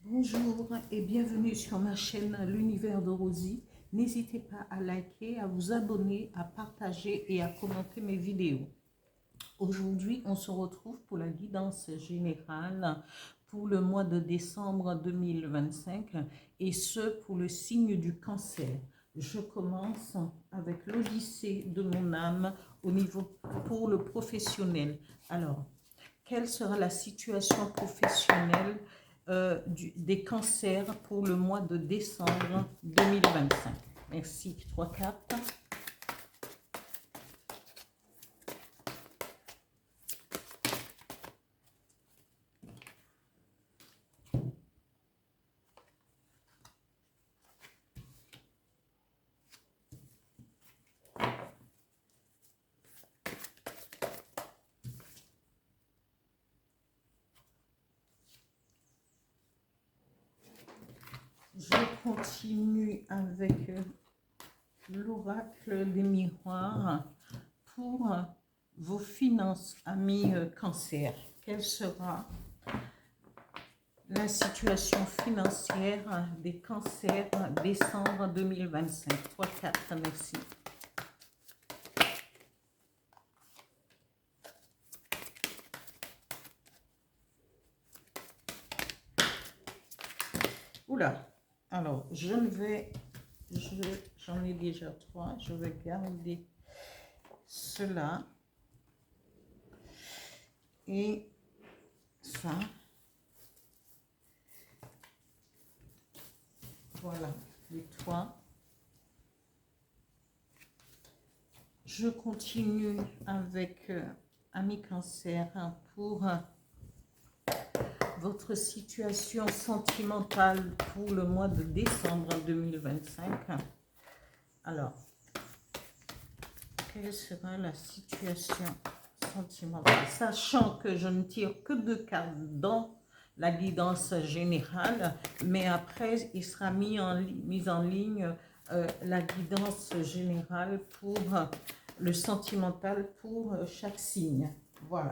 Bonjour et bienvenue sur ma chaîne L'Univers de Rosie. N'hésitez pas à liker, à vous abonner, à partager et à commenter mes vidéos. Aujourd'hui, on se retrouve pour la guidance générale pour le mois de décembre 2025 et ce pour le signe du Cancer. Je commence avec l'Odyssée de mon âme au niveau pour le professionnel. Alors, quelle sera la situation professionnelle des cancers pour le mois de décembre 2025? Merci. 3 cartes. Je continue avec l'oracle des miroirs pour vos finances, amis cancer. Quelle sera la situation financière des cancers décembre 2025? 3 cartes, merci. Oula, alors j'en ai déjà 3, je vais garder cela et ça. Voilà, les 3. Je continue avec Amis Cancer pour votre situation sentimentale pour le mois de décembre 2025. Alors, quelle sera la situation sentimentale? Sachant que je ne tire que 2 cartes dans la guidance générale, mais après, il sera mis en ligne la guidance générale pour le sentimental pour chaque signe. Voilà.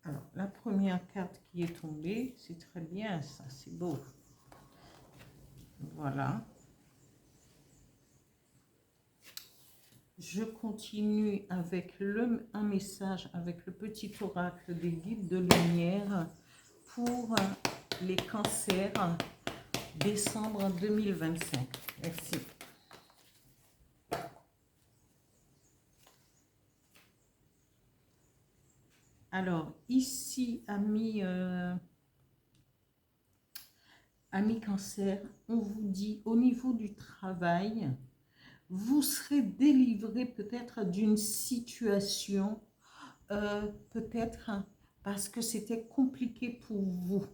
Alors, la première carte qui est tombée, c'est très bien ça, c'est beau. Voilà. Je continue avec un message avec le petit oracle des guides de lumière pour les cancers décembre 2025. Merci. Alors, ici, amis cancer, on vous dit au niveau du travail, vous serez délivré peut-être d'une situation, peut-être parce que c'était compliqué pour vous.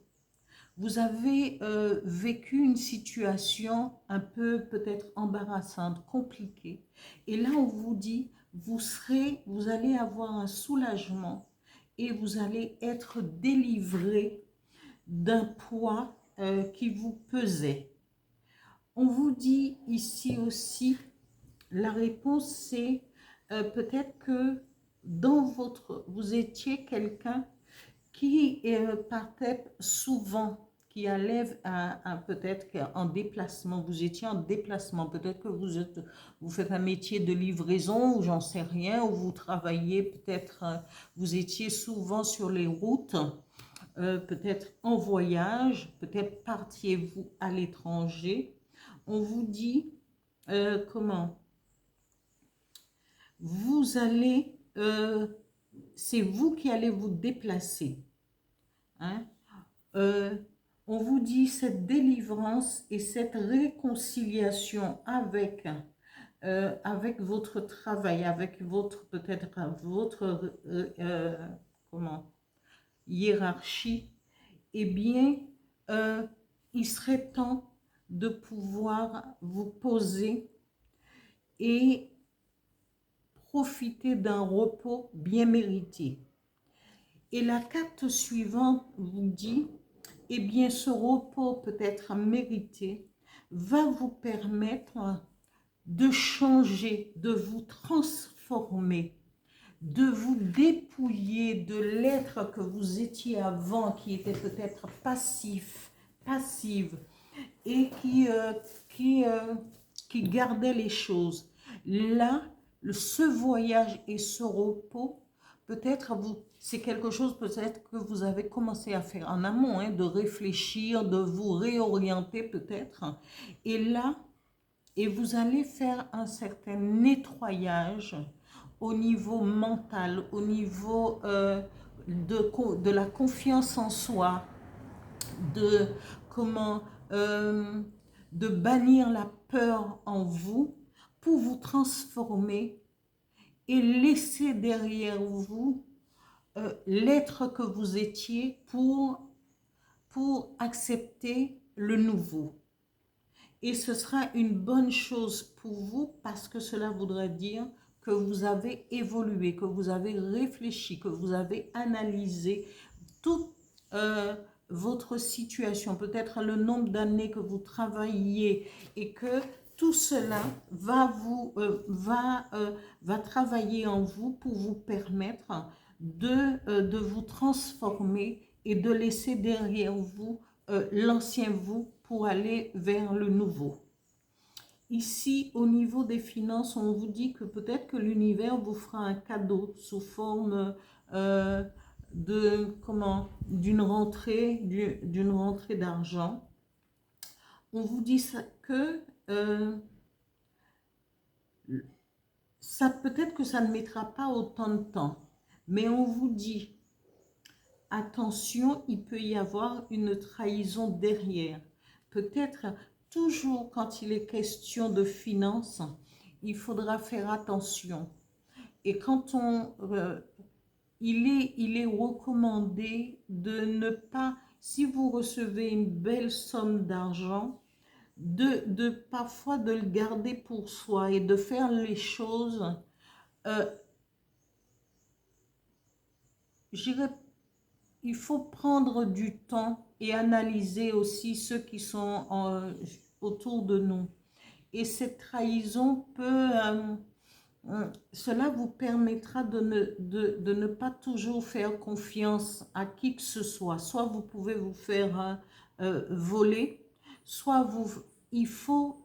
Vous avez vécu une situation un peu peut-être embarrassante, compliquée. Et là, on vous dit, vous allez avoir un soulagement et vous allez être délivré d'un poids qui vous pesait. On vous dit ici aussi, la réponse c'est peut-être que vous étiez quelqu'un qui partait souvent, qui allait peut-être en déplacement, vous étiez en déplacement, peut-être que vous faites un métier de livraison ou j'en sais rien, ou vous travaillez peut-être, vous étiez souvent sur les routes, peut-être en voyage, peut-être partiez-vous à l'étranger. On vous dit comment vous allez, c'est vous qui allez vous déplacer. Hein? On vous dit cette délivrance et cette réconciliation avec votre travail, avec votre peut-être votre comment hiérarchie, eh bien, il serait temps de pouvoir vous poser et profiter d'un repos bien mérité. Et la carte suivante vous dit, eh bien, ce repos peut-être mérité va vous permettre de changer, de vous transformer, de vous dépouiller de l'être que vous étiez avant, qui était peut-être passif, passive et qui, euh, qui gardait les choses. Là, ce voyage et ce repos, peut-être c'est quelque chose peut-être que vous avez commencé à faire en amont, hein, de réfléchir, de vous réorienter peut-être. Et là, et vous allez faire un certain nettoyage au niveau mental, au niveau de la confiance en soi, de comment euh, de bannir la peur en vous pour vous transformer et laisser derrière vous l'être que vous étiez pour accepter le nouveau. Et ce sera une bonne chose pour vous parce que cela voudrait dire que vous avez évolué, que vous avez réfléchi, que vous avez analysé toute votre situation, peut-être le nombre d'années que vous travaillez et que tout cela va travailler en vous pour vous permettre de vous transformer et de laisser derrière vous l'ancien vous pour aller vers le nouveau. Ici, au niveau des finances, on vous dit que peut-être que l'univers vous fera un cadeau sous forme euh, d'une rentrée d'argent. On vous dit que ça peut-être que ça ne mettra pas autant de temps, mais on vous dit attention, il peut y avoir une trahison derrière. Peut-être toujours quand il est question de finances, il faudra faire attention. Et quand il est recommandé de ne pas, si vous recevez une belle somme d'argent, de parfois de le garder pour soi et de faire les choses, euh, j'irais il faut prendre du temps et analyser aussi ceux qui sont autour de nous. Et cette trahison cela vous permettra de ne pas toujours faire confiance à qui que ce soit. Soit vous pouvez vous faire voler, soit il faut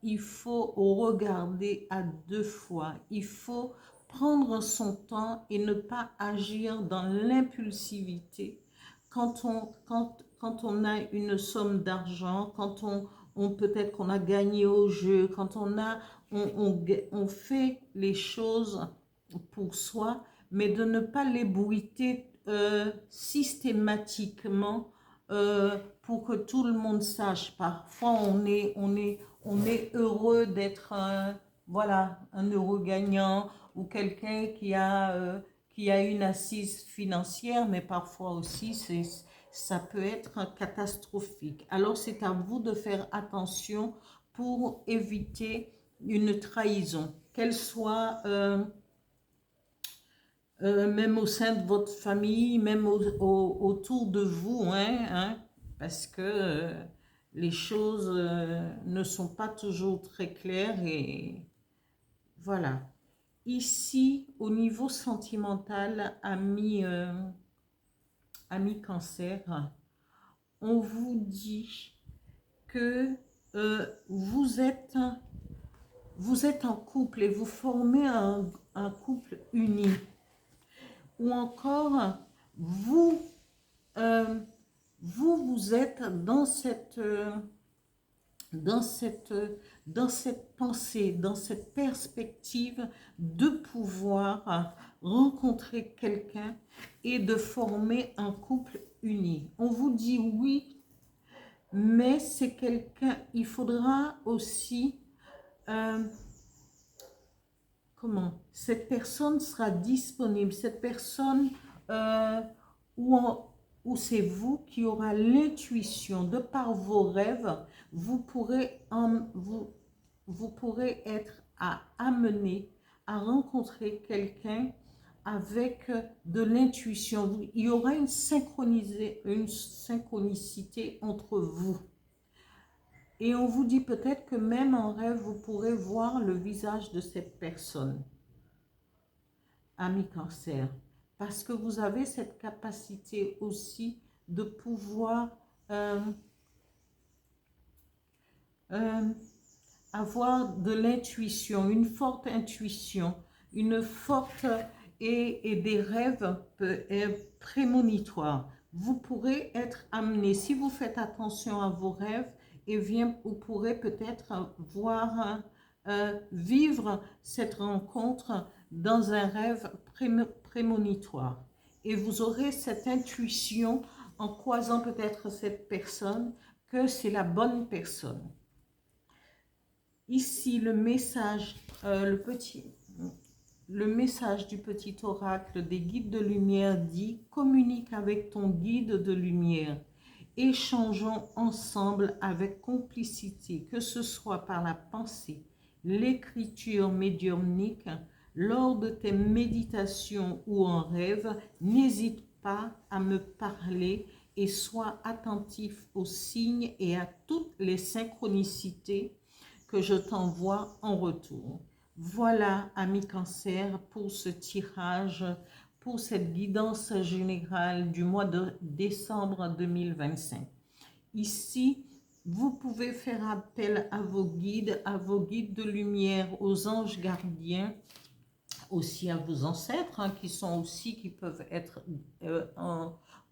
il faut regarder à deux fois. Il faut prendre son temps et ne pas agir dans l'impulsivité. Quand on a une somme d'argent, quand on peut-être qu'on a gagné au jeu, quand on fait les choses pour soi, mais de ne pas l'ébruiter systématiquement pour que tout le monde sache. Parfois, on est heureux d'être voilà, un heureux gagnant ou quelqu'un qui a une assise financière, mais parfois aussi, ça peut être catastrophique. Alors, c'est à vous de faire attention pour éviter une trahison, qu'elle soit même au sein de votre famille, même autour de vous, parce que les choses ne sont pas toujours très claires et voilà. Ici, au niveau sentimental, ami cancer, on vous dit que vous êtes en couple et vous formez un couple uni. Ou encore, vous, euh, vous êtes dans cette, dans cette pensée, dans cette perspective de pouvoir rencontrer quelqu'un et de former un couple uni. On vous dit oui, mais c'est quelqu'un, il faudra aussi, cette personne sera disponible, cette personne euh, où, où c'est vous qui aura l'intuition, de par vos rêves, vous pourrez être amené à rencontrer quelqu'un avec de l'intuition. Il y aura une synchronicité entre vous. Et on vous dit peut-être que même en rêve, vous pourrez voir le visage de cette personne, ami cancer, parce que vous avez cette capacité aussi de pouvoir euh, euh, avoir de l'intuition, une forte intuition, une forte et des rêves prémonitoires. Vous pourrez être amené, si vous faites attention à vos rêves, et bien, vous pourrez peut-être voir, vivre cette rencontre dans un rêve prémonitoire. Et vous aurez cette intuition en croisant peut-être cette personne que c'est la bonne personne. Ici, le message du petit oracle des guides de lumière dit: communique avec ton guide de lumière. Échangeons ensemble avec complicité, que ce soit par la pensée, l'écriture médiumnique, lors de tes méditations ou en rêve. N'hésite pas à me parler et sois attentif aux signes et à toutes les synchronicités que je t'envoie en retour. Voilà, ami Cancer, pour ce tirage, pour cette guidance générale du mois de décembre 2025. Ici, vous pouvez faire appel à vos guides de lumière, aux anges gardiens, aussi à vos ancêtres, qui peuvent être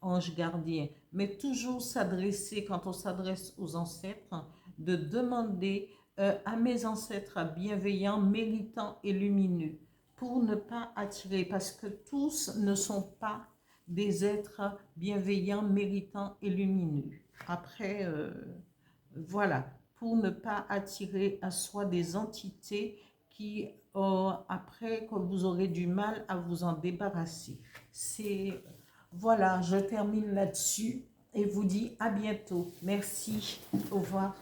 anges gardiens. Mais toujours s'adresser, quand on s'adresse aux ancêtres, de demander à mes ancêtres bienveillants, méritants et lumineux, pour ne pas attirer, parce que tous ne sont pas des êtres bienveillants, méritants et lumineux. Après, voilà, pour ne pas attirer à soi des entités qui, après, que vous aurez du mal à vous en débarrasser. Voilà, je termine là-dessus et vous dis à bientôt. Merci, au revoir.